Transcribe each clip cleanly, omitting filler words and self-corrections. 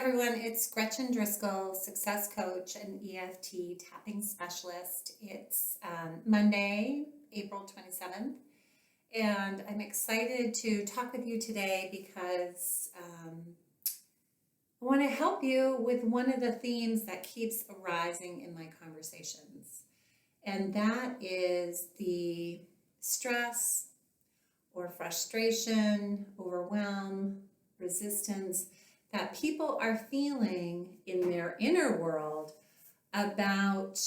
everyone, it's Gretchen Driscoll, success coach and EFT tapping specialist. It's Monday, April 27th, and I'm excited to talk with you today because I want to help you with one of the themes that keeps arising in my conversations, and that is the stress or frustration, overwhelm, resistance that people are feeling in their inner world about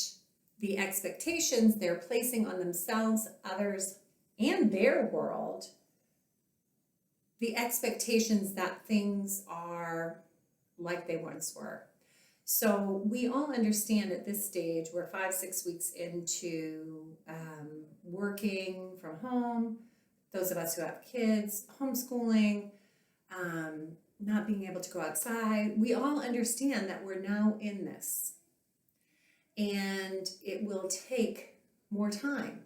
the expectations they're placing on themselves, others, and their world, the expectations that things are like they once were. So we all understand at this stage, we're 5-6 weeks into working from home, those of us who have kids, homeschooling, not being able to go outside. We all understand that we're now in this, and it will take more time.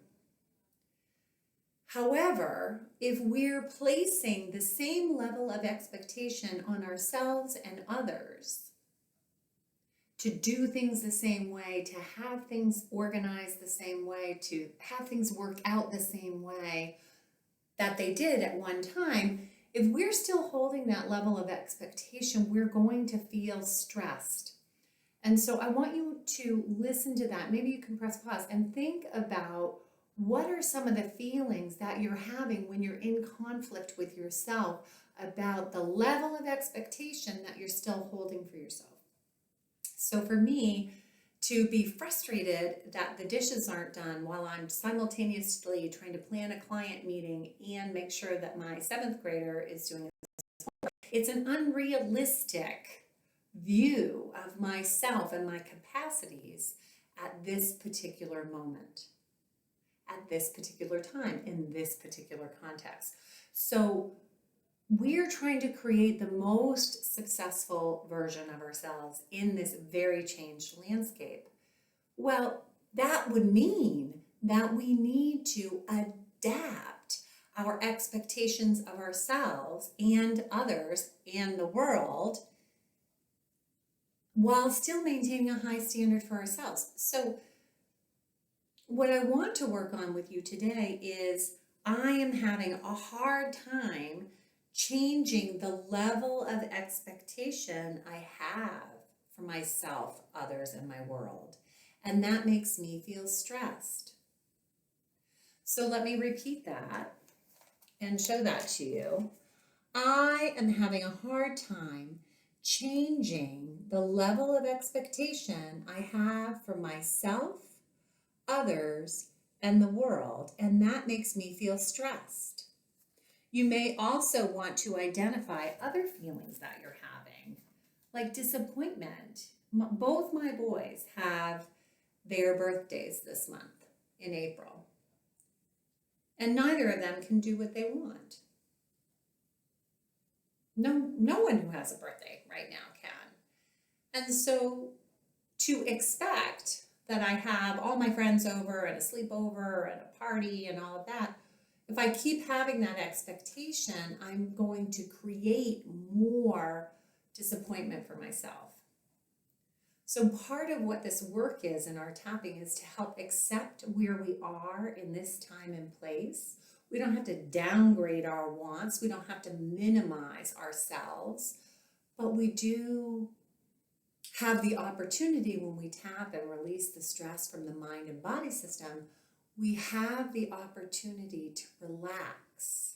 However, if we're placing the same level of expectation on ourselves and others to do things the same way, to have things organized the same way, to have things work out the same way that they did at one time, if we're still holding that level of expectation, we're going to feel stressed. And so I want you to listen to that. Maybe you can press pause and think about what are some of the feelings that you're having when you're in conflict with yourself about the level of expectation that you're still holding for yourself. So for me, to be frustrated that the dishes aren't done while I'm simultaneously trying to plan a client meeting and make sure that my 7th grader is doing it. It's an unrealistic view of myself and my capacities at this particular moment, at this particular time, in this particular context. So we're trying to create the most successful version of ourselves in this very changed landscape. Well, that would mean that we need to adapt our expectations of ourselves and others and the world while still maintaining a high standard for ourselves. So what I want to work on with you today is I am having a hard time changing the level of expectation I have for myself, others, and my world. And that makes me feel stressed. So let me repeat that and show that to you. I am having a hard time changing the level of expectation I have for myself, others, and the world. And that makes me feel stressed. You may also want to identify other feelings that you're having, like disappointment. Both my boys have their birthdays this month in April, and neither of them can do what they want. No one who has a birthday right now can. And so to expect that I have all my friends over and a sleepover and a party and all of that, if I keep having that expectation, I'm going to create more disappointment for myself. So part of what this work is in our tapping is to help accept where we are in this time and place. We don't have to downgrade our wants. We don't have to minimize ourselves, but we do have the opportunity when we tap and release the stress from the mind and body system. We have the opportunity to relax,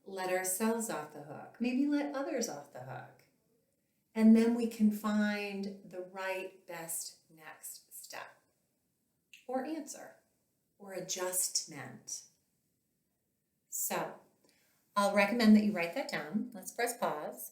let ourselves off the hook, maybe let others off the hook. And then we can find the right, best next step or answer or adjustment. So I'll recommend that you write that down. Let's press pause.